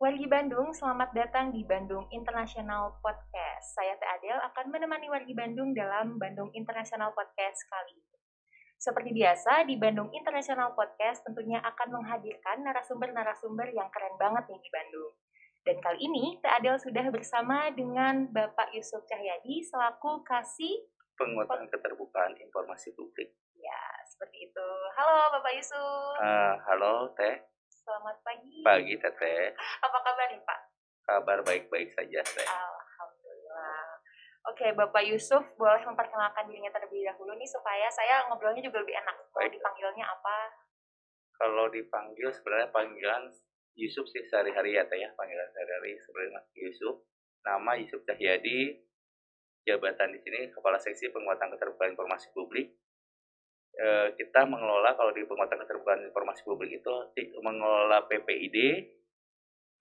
Wargi Bandung, selamat datang di Bandung International Podcast. Saya Teh Adel akan menemani Wargi Bandung dalam Bandung International Podcast kali ini. Seperti biasa, di Bandung International Podcast tentunya akan menghadirkan narasumber-narasumber yang keren banget nih di Bandung. Dan kali ini, Teh Adel sudah bersama dengan Bapak Yusuf Cahyadi selaku Kasih Penguatan keterbukaan informasi publik. Ya, seperti itu. Halo Bapak Yusuf. Halo Teh. Selamat pagi. Pagi Teteh. Apa kabar nih Pak? Kabar baik-baik saja Teh. Alhamdulillah. Oke, Bapak Yusuf boleh memperkenalkan dirinya terlebih dahulu nih supaya saya ngobrolnya juga lebih enak. Mau Baik. dipanggilnya apa? Kalau dipanggil sebenarnya panggilan Yusuf sih sehari-hari ya Teh ya. Panggilan sehari-hari sebenarnya Yusuf. Nama Yusuf Cahyadi. Jabatan di sini Kepala Seksi Penguatan Keterbukaan Informasi Publik. Kita mengelola, kalau di penguatan keterbukaan informasi publik itu mengelola PPID.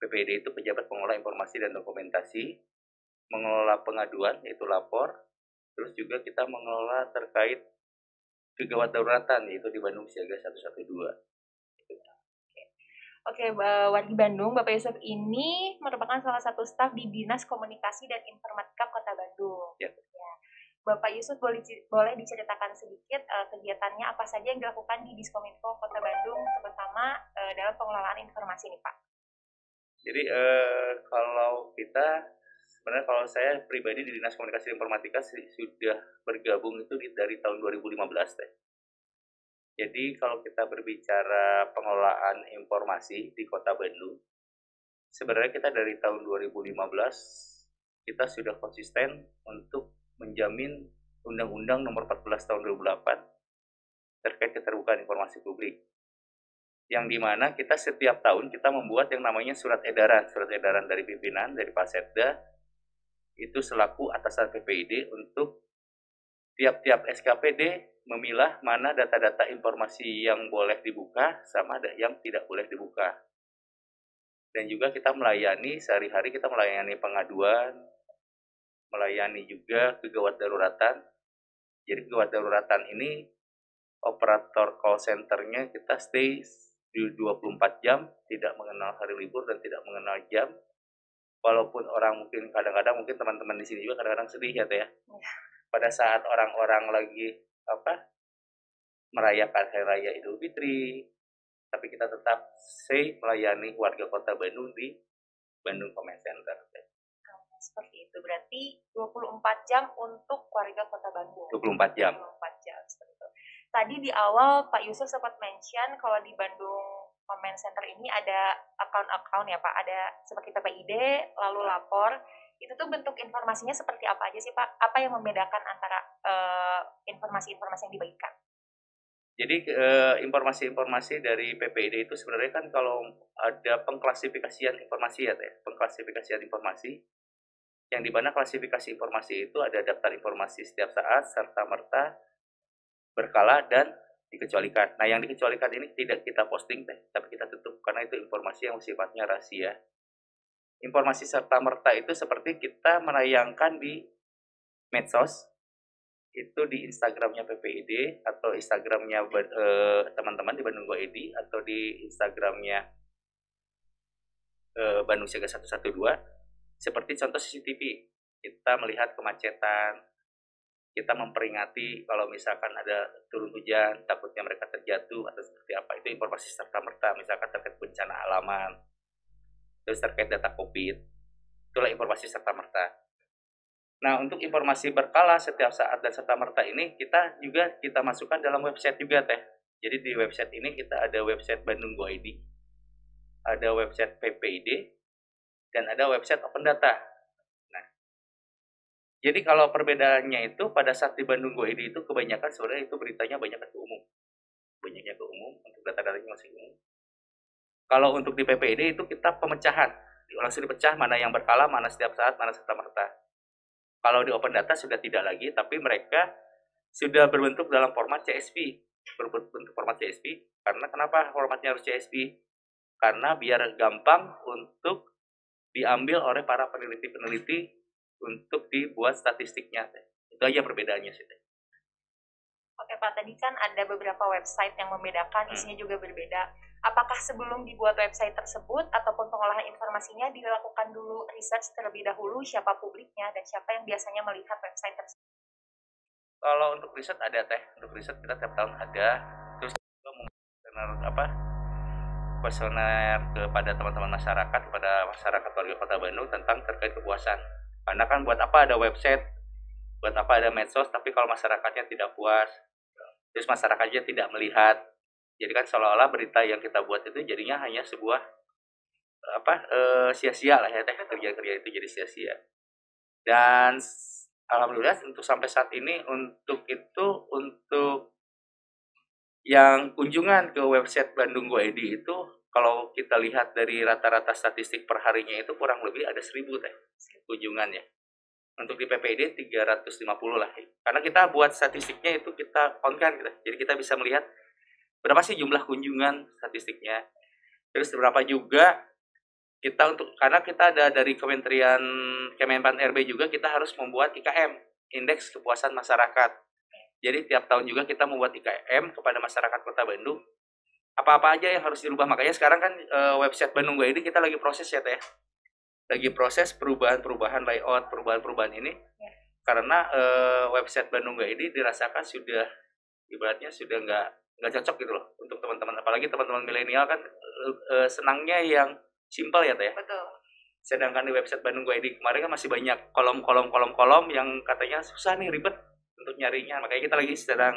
PPID itu Pejabat Pengelola Informasi dan Dokumentasi. Mengelola pengaduan yaitu lapor. Terus juga kita mengelola terkait kegawat daruratan yaitu di Bandung Siaga 112. Oke, Wargi Bandung, Bapak Yusuf ini merupakan salah satu staf di Dinas Komunikasi dan Informatika Kota Bandung. Ya. Bapak Yusuf boleh diceritakan sedikit kegiatannya apa saja yang dilakukan di Diskominfo Kota Bandung, terutama dalam pengelolaan informasi nih Pak. Jadi kalau kita sebenarnya, kalau saya pribadi di Dinas Komunikasi dan Informatika sudah bergabung itu dari tahun 2015 Teh. Jadi kalau kita berbicara pengelolaan informasi di Kota Bandung, sebenarnya kita dari tahun 2015 kita sudah konsisten untuk menjamin Undang-Undang Nomor 14 Tahun 2008 terkait keterbukaan informasi publik. Yang dimana kita setiap tahun kita membuat yang namanya surat edaran dari pimpinan, dari Pak Setda, itu selaku atasan PPID untuk tiap-tiap SKPD memilah mana data-data informasi yang boleh dibuka sama yang tidak boleh dibuka. Dan juga kita melayani, sehari-hari kita melayani pengaduan, melayani juga kegawat daruratan. Jadi kegawat daruratan ini operator call centernya kita stay di 24 jam, tidak mengenal hari libur dan tidak mengenal jam. Walaupun orang mungkin kadang-kadang mungkin teman-teman di sini juga kadang-kadang sedih ya Teh ya. Pada saat orang-orang lagi merayakan hari raya Idul Fitri, tapi kita tetap melayani warga Kota Bandung di Bandung Comment Center. Seperti itu, berarti 24 jam untuk warga Kota Bandung. 24 jam. 24 jam, seperti itu. Tadi di awal Pak Yusuf sempat mention kalau di Bandung Comment Center ini ada account-account ya Pak, ada seperti PPID, lalu lapor. Itu tuh bentuk informasinya seperti apa aja sih Pak? Apa yang membedakan antara informasi-informasi yang dibagikan? Jadi informasi-informasi dari PPID itu sebenarnya kan kalau ada pengklasifikasian informasi ya Teh, pengklasifikasian informasi yang dimana klasifikasi informasi itu ada daftar informasi setiap saat, serta merta, berkala, dan dikecualikan. Nah, yang dikecualikan ini tidak kita posting Teh, tapi kita tutup karena itu informasi yang sifatnya rahasia. Informasi serta merta itu seperti kita menayangkan di medsos, itu di Instagramnya PPID atau Instagramnya teman-teman di Bandung Go ID atau di Instagramnya Bandung Siaga 112. Seperti contoh CCTV, kita melihat kemacetan, kita memperingati kalau misalkan ada turun hujan, takutnya mereka terjatuh atau seperti apa, itu informasi serta merta, misalkan terkait bencana alaman, terus terkait data COVID, itulah informasi serta merta. Nah, untuk informasi berkala setiap saat dan serta merta ini kita masukkan dalam website juga Teh. Jadi di website ini kita ada website Bandung Go ID, ada website PPID, dan ada website Open Data. Nah, jadi kalau perbedaannya itu pada saat di Bandung Go ID itu kebanyakan sebenarnya itu beritanya banyak ke umum. Banyaknya ke umum, untuk data-datanya masih umum. Kalau untuk di PPID itu kita pemecahan, langsung dipecah mana yang berkala, mana setiap saat, mana serta merta. Kalau di Open Data sudah tidak lagi, tapi mereka sudah berbentuk dalam format CSV. Berbentuk format CSV, karena kenapa formatnya harus CSV? Karena biar gampang untuk diambil oleh para peneliti-peneliti untuk dibuat statistiknya. Itu aja perbedaannya sih. Oke Pak, tadi kan ada beberapa website yang membedakan, isinya juga berbeda. Apakah sebelum dibuat website tersebut ataupun pengolahan informasinya dilakukan dulu research terlebih dahulu siapa publiknya dan siapa yang biasanya melihat website tersebut? Kalau untuk riset ada teh, untuk riset kita tiap tahun ada. Terus juga kuesioner kepada teman-teman masyarakat, kepada masyarakat warga Kota Bandung tentang terkait kepuasan. Karena kan buat apa ada website, buat apa ada medsos, tapi kalau masyarakatnya tidak puas, terus masyarakatnya tidak melihat, jadi kan seolah-olah berita yang kita buat itu jadinya hanya sebuah sia-sia lah ya teh, kerja-kerja itu jadi sia-sia. Dan alhamdulillah untuk sampai saat ini untuk yang kunjungan ke website Bandung Go ID itu, kalau kita lihat dari rata-rata statistik per harinya itu kurang lebih ada 1.000 teh kunjungannya. Untuk di PPD 350 lah. Karena kita buat statistiknya itu kita countkan gitu. Jadi kita bisa melihat berapa sih jumlah kunjungan statistiknya. Terus berapa juga kita karena kita ada dari Kementerian Kemenpan RB juga, kita harus membuat IKM, indeks kepuasan masyarakat. Jadi tiap tahun juga kita membuat IKM kepada masyarakat Kota Bandung. Apa-apa aja yang harus dirubah. Makanya sekarang kan website Bandung Go ID kita lagi proses ya teh. Lagi proses perubahan layout, perubahan ini. Karena website Bandung Go ID dirasakan sudah ibaratnya sudah nggak cocok gitu loh untuk teman-teman, apalagi teman-teman milenial kan senangnya yang simple ya teh. Betul. Sedangkan di website Bandung Go ID kemarin kan masih banyak kolom yang katanya susah nih, ribet untuk nyarinya. Makanya kita lagi sedang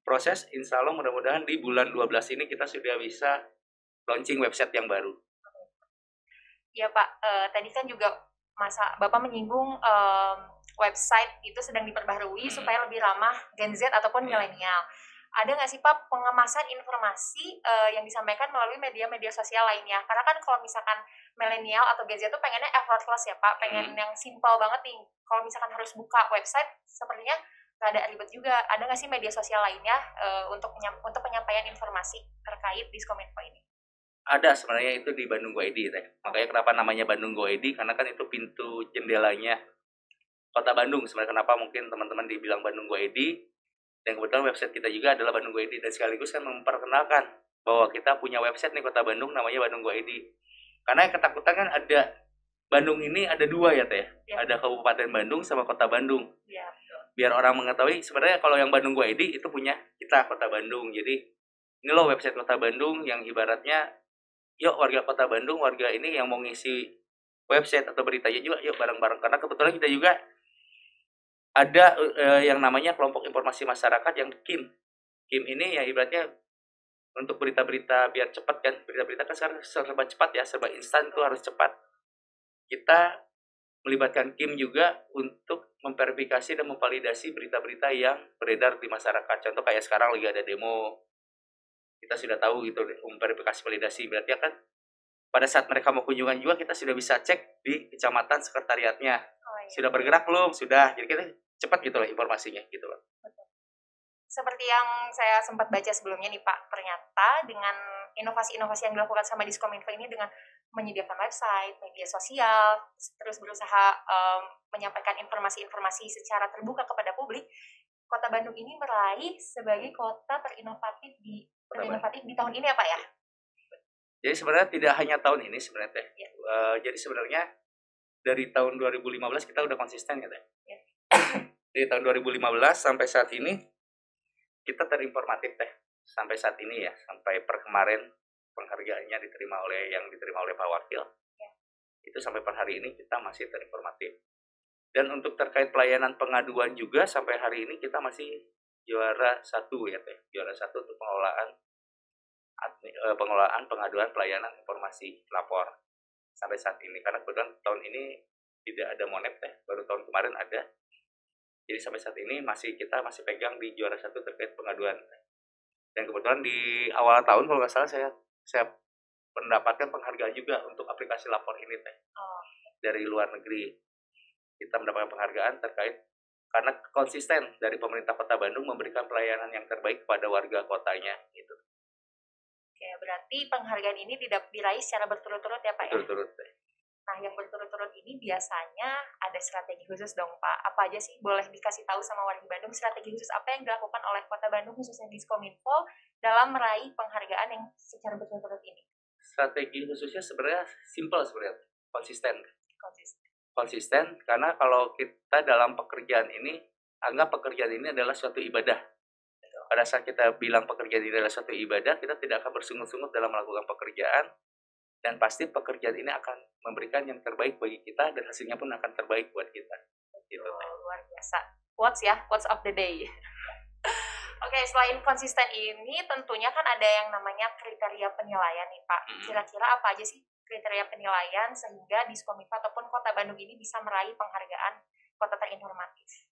proses, insya Allah mudah-mudahan di bulan 12 ini kita sudah bisa launching website yang baru. Ya Pak, tadi kan juga Bapak menyinggung website itu sedang diperbaharui supaya lebih ramah Gen Z ataupun milenial. Ada nggak sih Pak pengemasan informasi yang disampaikan melalui media-media sosial lainnya? Karena kan kalau misalkan milenial atau Gen Z itu pengennya effortless ya Pak, pengen yang simple banget nih. Kalau misalkan harus buka website, sepertinya rada ribet juga. Ada nggak sih media sosial lainnya untuk penyampaian informasi terkait Diskominfo ini? Ada sebenarnya, itu di Bandung Go ID teh. Makanya kenapa namanya Bandung Go ID, karena kan itu pintu jendelanya Kota Bandung. Sebenarnya kenapa mungkin teman-teman dibilang Bandung Go ID, dan kebetulan website kita juga adalah Bandung Go ID, dan sekaligus kan memperkenalkan bahwa kita punya website nih Kota Bandung namanya Bandung Go ID. Karena yang ketakutan kan ada Bandung ini ada dua ya teh, ada Kabupaten Bandung sama Kota Bandung. Ya. Biar orang mengetahui sebenarnya kalau yang Bandung Go ID itu punya kita Kota Bandung. Jadi ini loh website Kota Bandung yang ibaratnya yuk warga Kota Bandung, warga ini yang mau ngisi website atau beritanya juga yuk bareng-bareng. Karena kebetulan kita juga ada yang namanya kelompok informasi masyarakat yang KIM. KIM ini ya ibaratnya untuk berita-berita biar cepat kan. Berita-berita kan sekarang serba cepat ya, serba instan tuh harus cepat. Kita melibatkan KIM juga untuk memverifikasi dan memvalidasi berita-berita yang beredar di masyarakat. Contoh kayak sekarang lagi ada demo, kita sudah tahu gitu, memverifikasi validasi. Berarti kan pada saat mereka mau kunjungan juga kita sudah bisa cek di kecamatan sekretariatnya. Sudah bergerak belum? Sudah. Jadi kita cepat gitu loh informasinya gitu loh. Seperti yang saya sempat baca sebelumnya nih Pak, ternyata dengan inovasi-inovasi yang dilakukan sama Diskominfo ini dengan menyediakan website, media sosial, terus berusaha menyampaikan informasi-informasi secara terbuka kepada publik, Kota Bandung ini meraih sebagai kota terinovatif di tahun ini ya Pak ya? Jadi sebenarnya tidak hanya tahun ini sebenarnya teh. Ya. Jadi sebenarnya dari tahun 2015 kita udah konsisten ya teh. Ya. Dari tahun 2015 sampai saat ini kita terinformatif teh. Sampai saat ini ya, sampai per kemarin penghargaannya diterima oleh Pak Wakil. Ya. Itu sampai per hari ini kita masih terinformatif. Dan untuk terkait pelayanan pengaduan juga sampai hari ini kita masih juara 1 ya teh. Juara 1 untuk pengelolaan pengaduan pelayanan informasi lapor sampai saat ini. Karena kebetulan tahun ini tidak ada Monep teh, baru tahun kemarin ada. Jadi sampai saat ini kita masih pegang di juara 1 terkait pengaduan. Dan kebetulan di awal tahun kalau nggak salah saya mendapatkan penghargaan juga untuk aplikasi lapor ini teh. Dari luar negeri. Kita mendapatkan penghargaan terkait karena konsisten dari pemerintah Kota Bandung memberikan pelayanan yang terbaik kepada warga kotanya gitu. Oke, berarti penghargaan ini tidak diraih secara berturut-turut ya Pak ya? Berturut-turut. Nah, yang berturut-turut ini biasanya ada strategi khusus dong, Pak. Apa aja sih? Boleh dikasih tahu sama warga Bandung strategi khusus apa yang dilakukan oleh Kota Bandung khususnya Diskominfo dalam meraih penghargaan yang secara berturut-turut ini? Strategi khususnya sebenarnya simple sebenarnya, konsisten. Konsisten. Konsisten karena kalau kita dalam pekerjaan ini, anggap pekerjaan ini adalah suatu ibadah. Pada saat kita bilang pekerjaan ini adalah suatu ibadah, kita tidak akan bersungut-sungut dalam melakukan pekerjaan, dan pasti pekerjaan ini akan memberikan yang terbaik bagi kita dan hasilnya pun akan terbaik buat kita. Gitu. Luar biasa. Quotes of the day. Oke, selain konsisten ini tentunya kan ada yang namanya kriteria penilaian nih Pak. Kira-kira apa aja sih kriteria penilaian sehingga Diskominfo ataupun Kota Bandung ini bisa meraih penghargaan kota terinformatif?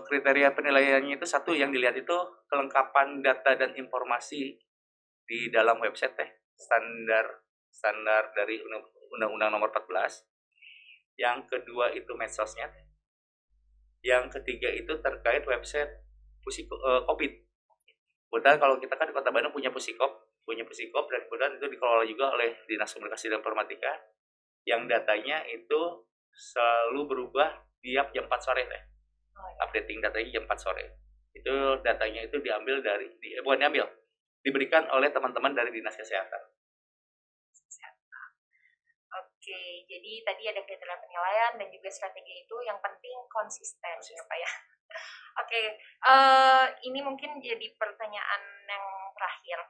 Kriteria penilaiannya itu satu yang dilihat itu kelengkapan data dan informasi di dalam website standar dari Undang-Undang Nomor 14. Yang kedua itu medsosnya. Yang ketiga itu terkait website Covid. Kemudian kalau kita kan di Kota Bandung punya Pusikop dan kemudian itu dikelola juga oleh Dinas Komunikasi dan Informatika yang datanya itu selalu berubah tiap jam 4 sore teh. Updating datanya jam 4 sore. Itu datanya itu diberikan oleh teman-teman dari Dinas Kesehatan. Oke, jadi tadi ada kriteria penilaian dan juga strategi itu yang penting konsisten. Ya Pak ya. Oke, ini mungkin jadi pertanyaan yang terakhir.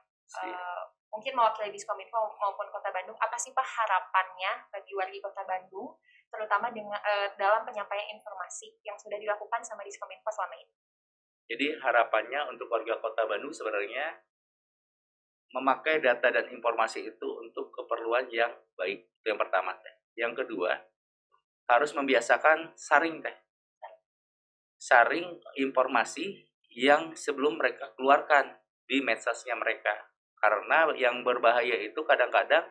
Mungkin mewakili Diskominfo maupun Kota Bandung, apa sih Pak harapannya bagi warga Kota Bandung, terutama dengan dalam penyampaian informasi yang sudah dilakukan sama Diskominfo selama ini? Jadi harapannya untuk warga Kota Bandung sebenarnya memakai data dan informasi itu untuk keperluan yang baik. Itu yang pertama. Yang kedua, harus membiasakan saring informasi yang sebelum mereka keluarkan di medsosnya mereka. Karena yang berbahaya itu kadang-kadang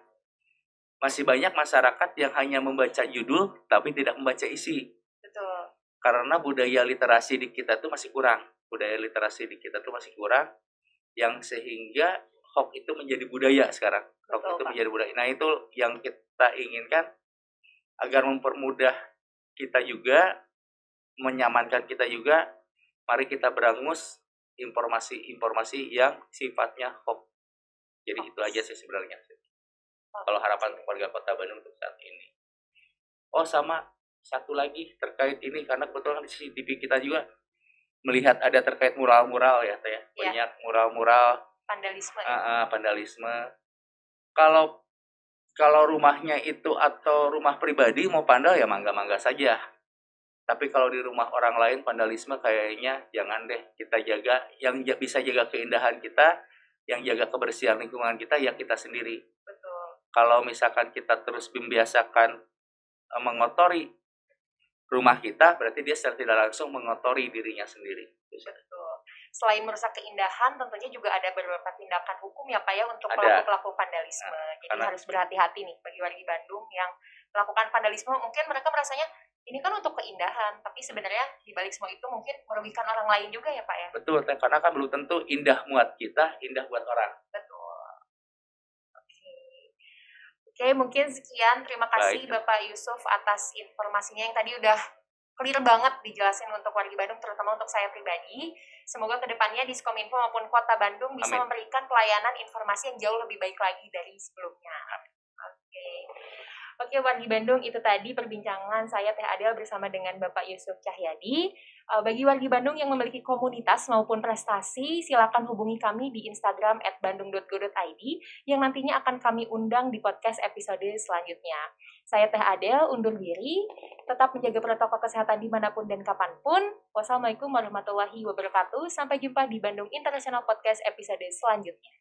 masih banyak masyarakat yang hanya membaca judul tapi tidak membaca isi. Betul. Karena budaya literasi di kita tuh masih kurang. Yang sehingga hoax itu menjadi budaya sekarang. Nah, itu yang kita inginkan agar mempermudah kita juga, menyamankan kita juga. Mari kita berangus informasi-informasi yang sifatnya hoax. Jadi itu aja sih sebenarnya. Kalau harapan warga Kota Bandung untuk saat ini. Oh, sama satu lagi terkait ini, karena kebetulan di CCTV kita juga melihat ada terkait mural-mural ya, Teh. Banyak mural-mural vandalisme. Kalau rumahnya itu atau rumah pribadi mau pandal ya mangga-mangga saja. Tapi kalau di rumah orang lain vandalisme kayaknya jangan deh. Kita jaga yang bisa jaga keindahan kita, yang jaga kebersihan lingkungan kita ya kita sendiri. Betul. Kalau misalkan kita terus membiasakan mengotori rumah kita, berarti dia secara tidak langsung mengotori dirinya sendiri. Betul. Selain merusak keindahan, tentunya juga ada beberapa tindakan hukum ya Pak ya untuk pelaku vandalisme. Jadi harus berhati-hati nih bagi warga Bandung yang melakukan vandalisme. Mungkin mereka merasanya ini kan untuk keindahan, tapi sebenarnya di balik semua itu mungkin merugikan orang lain juga ya Pak ya. Betul, karena kan belum tentu indah buat kita, indah buat orang. Betul. Oke, mungkin sekian. Terima kasih Bapak Yusuf atas informasinya yang tadi udah clear banget dijelasin untuk warga Bandung, terutama untuk saya pribadi. Semoga kedepannya Diskominfo maupun Kota Bandung bisa memberikan pelayanan informasi yang jauh lebih baik lagi dari sebelumnya. Oke, warga Bandung, itu tadi perbincangan saya Teh Adel bersama dengan Bapak Yusuf Cahyadi. Bagi warga Bandung yang memiliki komunitas maupun prestasi, silakan hubungi kami di Instagram @bandung.go.id yang nantinya akan kami undang di podcast episode selanjutnya. Saya Teh Adel undur diri, tetap menjaga protokol kesehatan dimanapun dan kapanpun. Wassalamualaikum warahmatullahi wabarakatuh. Sampai jumpa di Bandung International Podcast episode selanjutnya.